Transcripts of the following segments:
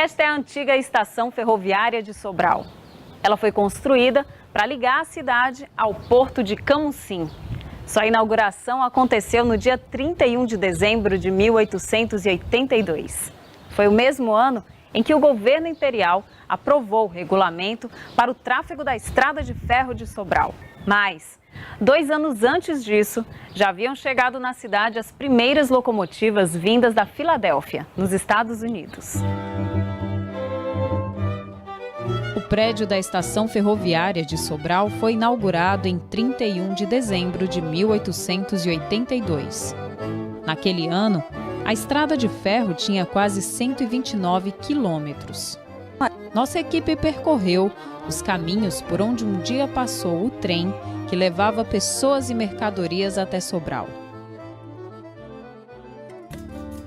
Esta é a antiga estação ferroviária de Sobral. Ela foi construída para ligar a cidade ao porto de Camusim. Sua inauguração aconteceu no dia 31 de dezembro de 1882. Foi o mesmo ano em que o governo imperial aprovou o regulamento para o tráfego da estrada de ferro de Sobral. Mas, 2 anos antes disso, já haviam chegado na cidade as primeiras locomotivas vindas da Filadélfia, nos Estados Unidos. O prédio da estação ferroviária de Sobral foi inaugurado em 31 de dezembro de 1882. Naquele ano, a estrada de ferro tinha quase 129 quilômetros. Nossa equipe percorreu os caminhos por onde um dia passou o trem que levava pessoas e mercadorias até Sobral.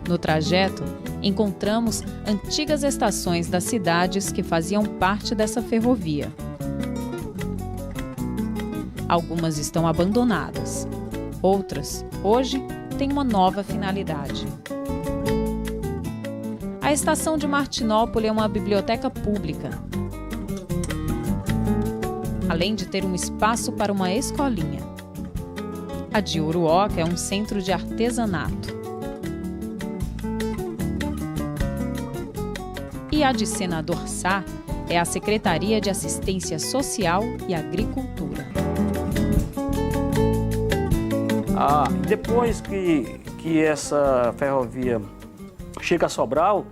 No trajeto, encontramos antigas estações das cidades que faziam parte dessa ferrovia. Algumas estão abandonadas. Outras, hoje, têm uma nova finalidade. A estação de Martinópole é uma biblioteca pública, além de ter um espaço para uma escolinha. A de Uruoca é um centro de artesanato. E a de Senador Sá é a Secretaria de Assistência Social e Agricultura. Depois que essa ferrovia chega a Sobral,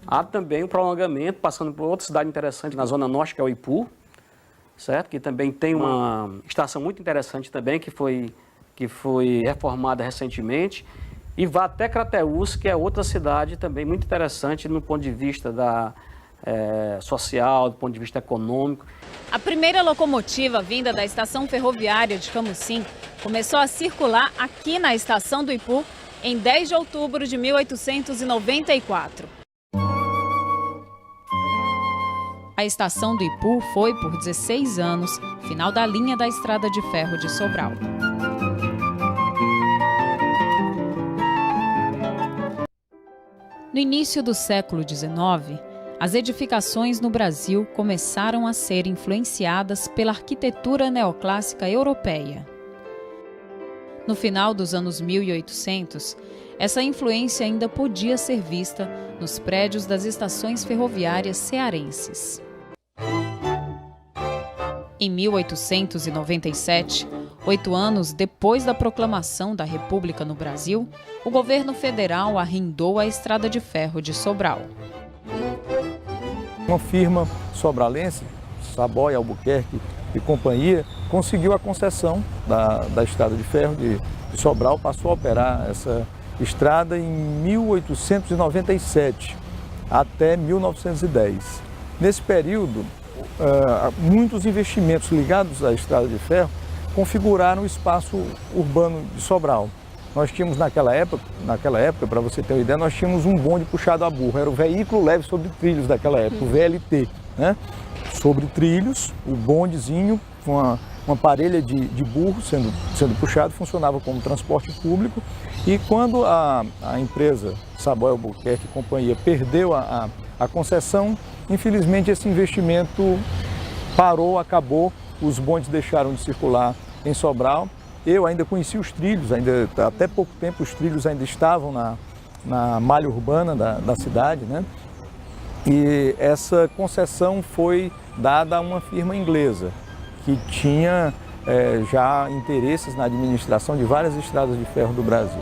há também um prolongamento, passando por outra cidade interessante na Zona Norte, que é o Ipu, certo? Que também tem uma estação muito interessante também, que foi reformada recentemente, e vai até Crateús, que é outra cidade também muito interessante no ponto de vista social, do ponto de vista econômico. A primeira locomotiva vinda da estação ferroviária de Camusim começou a circular aqui na estação do Ipu em 10 de outubro de 1894. A estação do Ipu foi, por 16 anos, final da linha da estrada de ferro de Sobral. No início do século XIX, as edificações no Brasil começaram a ser influenciadas pela arquitetura neoclássica europeia. No final dos anos 1800, essa influência ainda podia ser vista nos prédios das estações ferroviárias cearenses. Em 1897, 8 anos depois da proclamação da República no Brasil, o governo federal arrendou a estrada de ferro de Sobral. Uma firma sobralense, Saboia Albuquerque e companhia, conseguiu a concessão da estrada de ferro de Sobral, passou a operar essa estrada em 1897 até 1910. Nesse período, muitos investimentos ligados à estrada de ferro configuraram o espaço urbano de Sobral. Nós tínhamos naquela época, para você ter uma ideia, nós tínhamos um bonde puxado a burro, era o veículo leve sobre trilhos daquela época, o VLT, né? Sobre trilhos, o bondezinho, com uma parelha de burro sendo puxado, funcionava como transporte público. E quando a empresa Saboia Albuquerque e companhia perdeu a concessão, infelizmente esse investimento parou, acabou, os bondes deixaram de circular em Sobral. Eu ainda conheci os trilhos, até pouco tempo os trilhos ainda estavam na malha urbana da cidade, né? E essa concessão foi dada a uma firma inglesa, que tinha já interesses na administração de várias estradas de ferro do Brasil.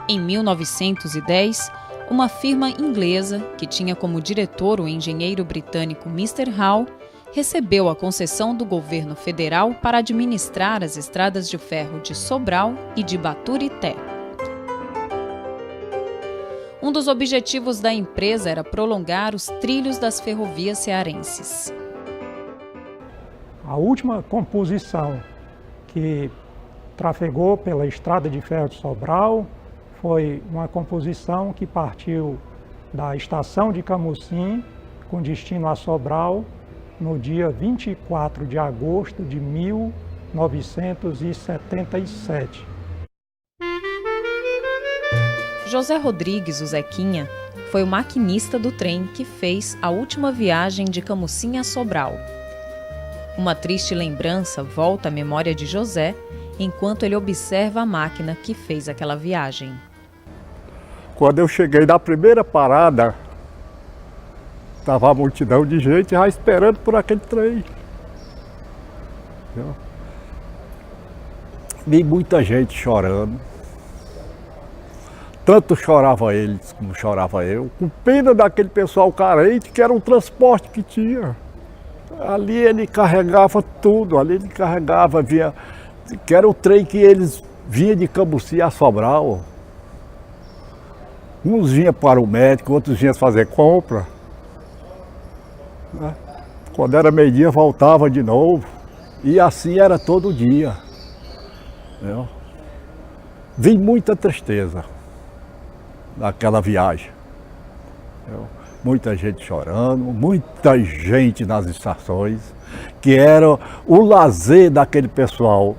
Em 1910, uma firma inglesa, que tinha como diretor o engenheiro britânico Mr. Hall, recebeu a concessão do governo federal para administrar as estradas de ferro de Sobral e de Baturité. Um dos objetivos da empresa era prolongar os trilhos das ferrovias cearenses. A última composição que trafegou pela estrada de ferro de Sobral foi uma composição que partiu da estação de Camusim, com destino a Sobral, no dia 24 de agosto de 1977. José Rodrigues, o Zequinha, foi o maquinista do trem que fez a última viagem de Camusim a Sobral. Uma triste lembrança volta à memória de José enquanto ele observa a máquina que fez aquela viagem. Quando eu cheguei na primeira parada, estava a multidão de gente já esperando por aquele trem. Vi muita gente chorando. Tanto chorava eles como chorava eu, com pena daquele pessoal carente, que era um transporte que tinha. Ali ele carregava tudo, ali ele carregava, que era o trem que eles vinham de Camusim a Sobral. Uns vinham para o médico, outros vinham fazer compra. Quando era meio-dia voltava de novo. E assim era todo dia. Vi muita tristeza naquela viagem. Muita gente chorando, muita gente nas estações, que era o lazer daquele pessoal,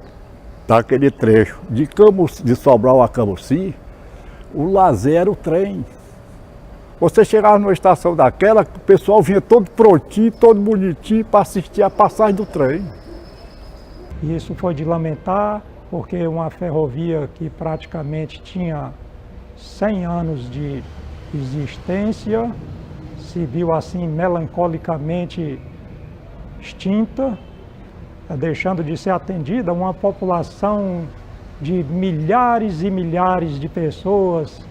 daquele trecho de Sobral a Camusim. O lazer era o trem. Você chegava numa estação daquela, o pessoal vinha todo prontinho, todo bonitinho para assistir a passagem do trem. Isso foi de lamentar, porque uma ferrovia que praticamente tinha 100 anos de existência se viu assim melancolicamente extinta, deixando de ser atendida uma população de milhares e milhares de pessoas,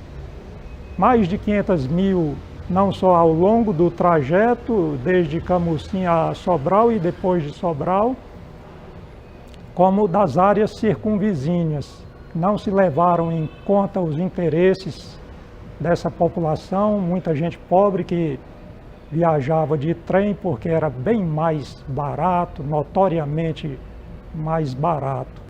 mais de 500 mil, não só ao longo do trajeto, desde Camusim a Sobral e depois de Sobral, como das áreas circunvizinhas. Não se levaram em conta os interesses dessa população, muita gente pobre que viajava de trem porque era bem mais barato, notoriamente mais barato.